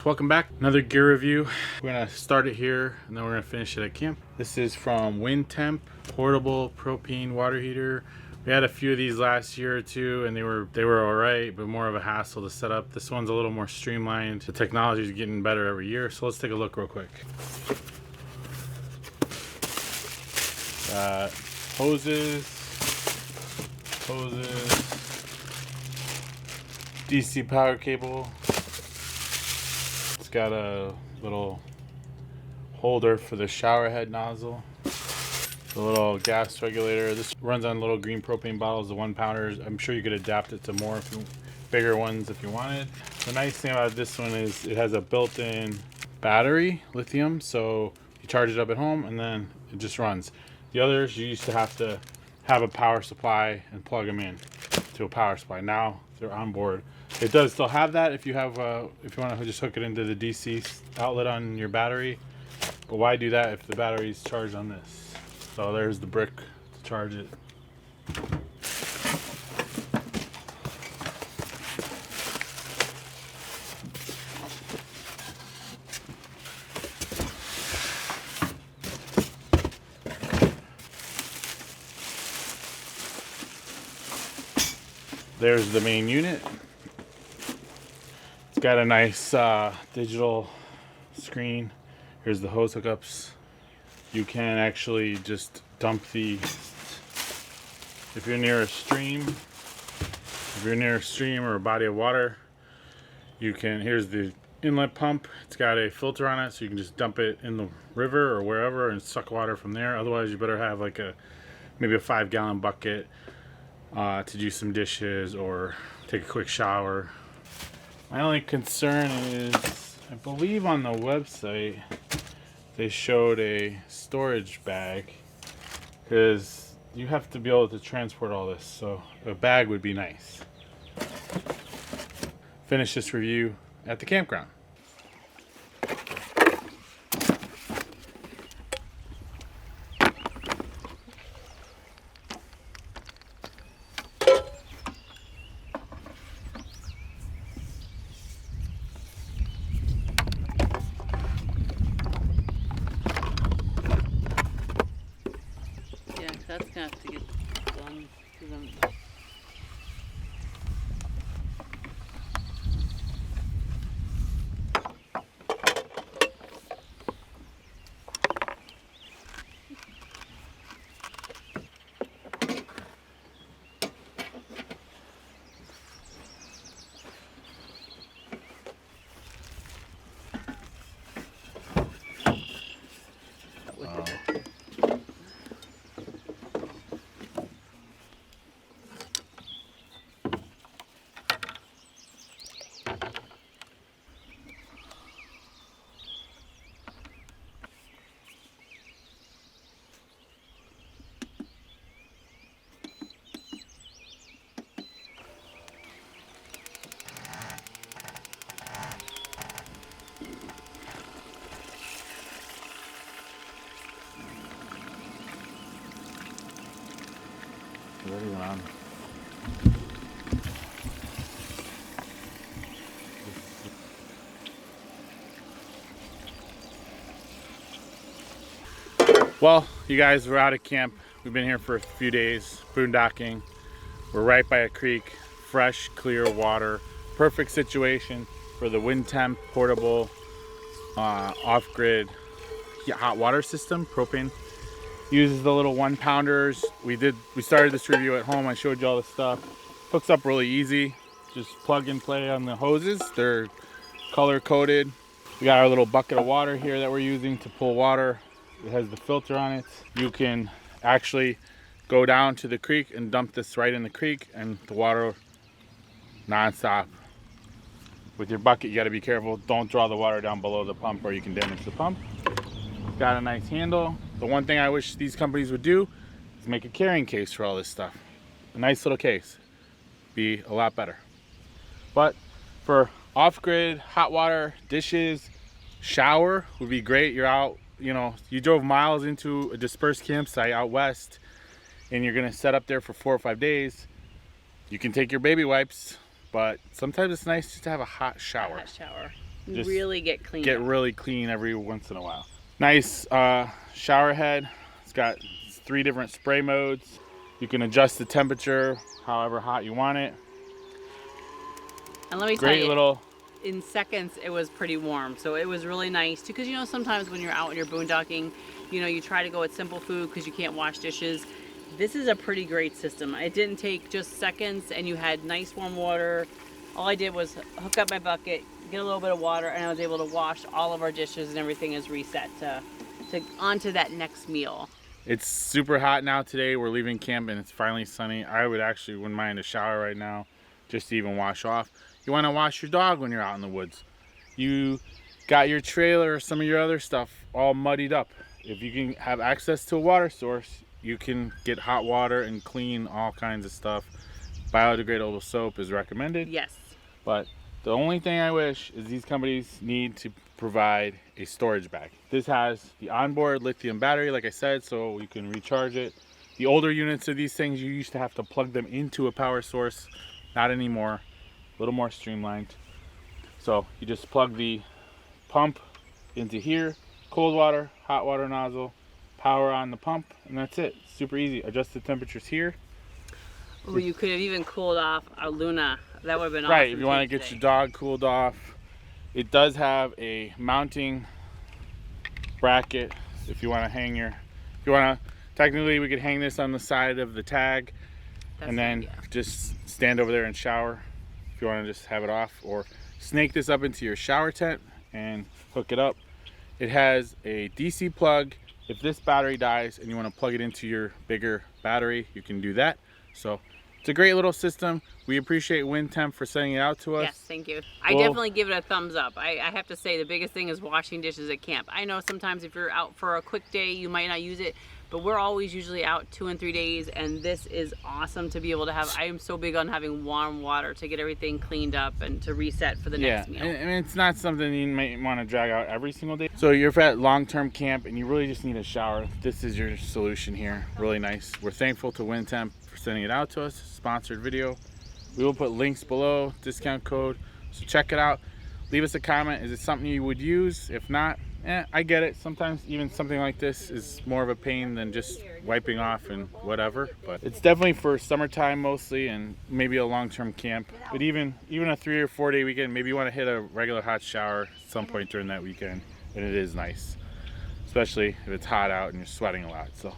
Welcome back. Another gear review. We're gonna start it here and then we're gonna finish it at camp. This is from Wintemp, portable propane water heater. We had a few of these last year or two and they were all right, but more of a hassle to set up. This one's a little more streamlined. The technology is getting better every year, so let's take a look real quick. Got hoses, DC power cable. It's got a little holder for the shower head nozzle, the little gas regulator. This runs on little green propane bottles, the 1 pounders. I'm sure you could adapt it to more bigger ones if you wanted. The nice thing about this one is it has a built-in battery, lithium, so you charge it up at home and then it just runs. The others, you used to have to have a power supply and plug them in to a power supply. Now they're on board. It does still have that if you have if you want to just hook it into the DC outlet on your battery, but why do that if the battery's charged on this? So there's the brick to charge it. There's the main unit. It's got a nice digital screen. Here's the hose hookups. You can actually just dump if you're near a stream or a body of water, you can, here's the inlet pump. It's got a filter on it, so you can just dump it in the river or wherever and suck water from there. Otherwise, you better have like maybe a 5-gallon bucket to do some dishes or take a quick shower. My only concern is, I believe on the website they showed a storage bag, because you have to be able to transport all this, so a bag would be nice. Finish this review at the campground. That's gonna have to get done to them. Ready on. Well, you guys, we're out of camp. We've been here for a few days, boondocking. We're right by a creek, fresh, clear water. Perfect situation for the Wintemp portable off-grid hot water system, propane. Uses the little 1 pounders. We started this review at home. I showed you all the stuff. Hooks up really easy. Just plug and play on the hoses. They're color coded. We got our little bucket of water here that we're using to pull water. It has the filter on it. You can actually go down to the creek and dump this right in the creek, and the water non-stop. With your bucket, you got to be careful. Don't draw the water down below the pump or you can damage the pump. It's got a nice handle. The one thing I wish these companies would do is make a carrying case for all this stuff. A nice little case. Be a lot better. But for off-grid, hot water, dishes, shower would be great. You're out, you drove miles into a dispersed campsite out west and you're gonna set up there for 4 or 5 days. You can take your baby wipes, but sometimes it's nice just to have a hot shower. just really get clean. Get really clean every once in a while. Nice shower head. It's got 3 different spray modes. You can adjust the temperature however hot you want it. And let me Great tell you, little. in seconds it was pretty warm, so it was really nice too, because you know sometimes when you're out and you're boondocking, you know, you try to go with simple food because you can't wash dishes. This is a pretty great system. It didn't take just seconds, and you had nice warm water. All I did was hook up my bucket, get a little bit of water, and I was able to wash all of our dishes, and everything is reset to onto that next meal. It's super hot now today. We're leaving camp and it's finally sunny. I wouldn't mind a shower right now just to even wash off. You want to wash your dog when you're out in the woods. You got your trailer or some of your other stuff all muddied up. If you can have access to a water source, you can get hot water and clean all kinds of stuff. Biodegradable soap is recommended. Yes. But the only thing I wish is these companies need to provide a storage bag. This has the onboard lithium battery, like I said, so you can recharge it. The older units of these things, you used to have to plug them into a power source. Not anymore. A little more streamlined. So you just plug the pump into here, cold water, hot water nozzle, power on the pump, and that's it. Super easy. Adjust the temperatures here. Oh, you could have even cooled off a Luna. That would have been awesome. Right, if you want to get your dog cooled off. It does have a mounting bracket if you want to hang technically we could hang this on the side of the tag. That's and then just stand over there and shower if you want to just have it off, or snake this up into your shower tent and hook it up. It has a DC plug. If this battery dies and you want to plug it into your bigger battery, you can do that. So it's a great little system. We appreciate Wintemp for sending it out to us. Yes, thank you. I definitely give it a thumbs up. I have to say the biggest thing is washing dishes at camp. I know sometimes if you're out for a quick day, you might not use it, but we're always usually out 2 and 3 days, and this is awesome to be able to have. I am so big on having warm water to get everything cleaned up and to reset for the next meal. And it's not something you might want to drag out every single day. So you're at long-term camp and you really just need a shower. This is your solution here. Really nice. We're thankful to Wintemp for sending it out to us. Sponsored video. We will put links below, discount code, so check it out. Leave us a comment. Is it something you would use? If not, I get it. Sometimes even something like this is more of a pain than just wiping off and whatever. But it's definitely for summertime mostly, and maybe a long-term camp. But even a 3 or 4 day weekend, maybe you want to hit a regular hot shower at some point during that weekend, and it is nice, especially if it's hot out and you're sweating a lot. So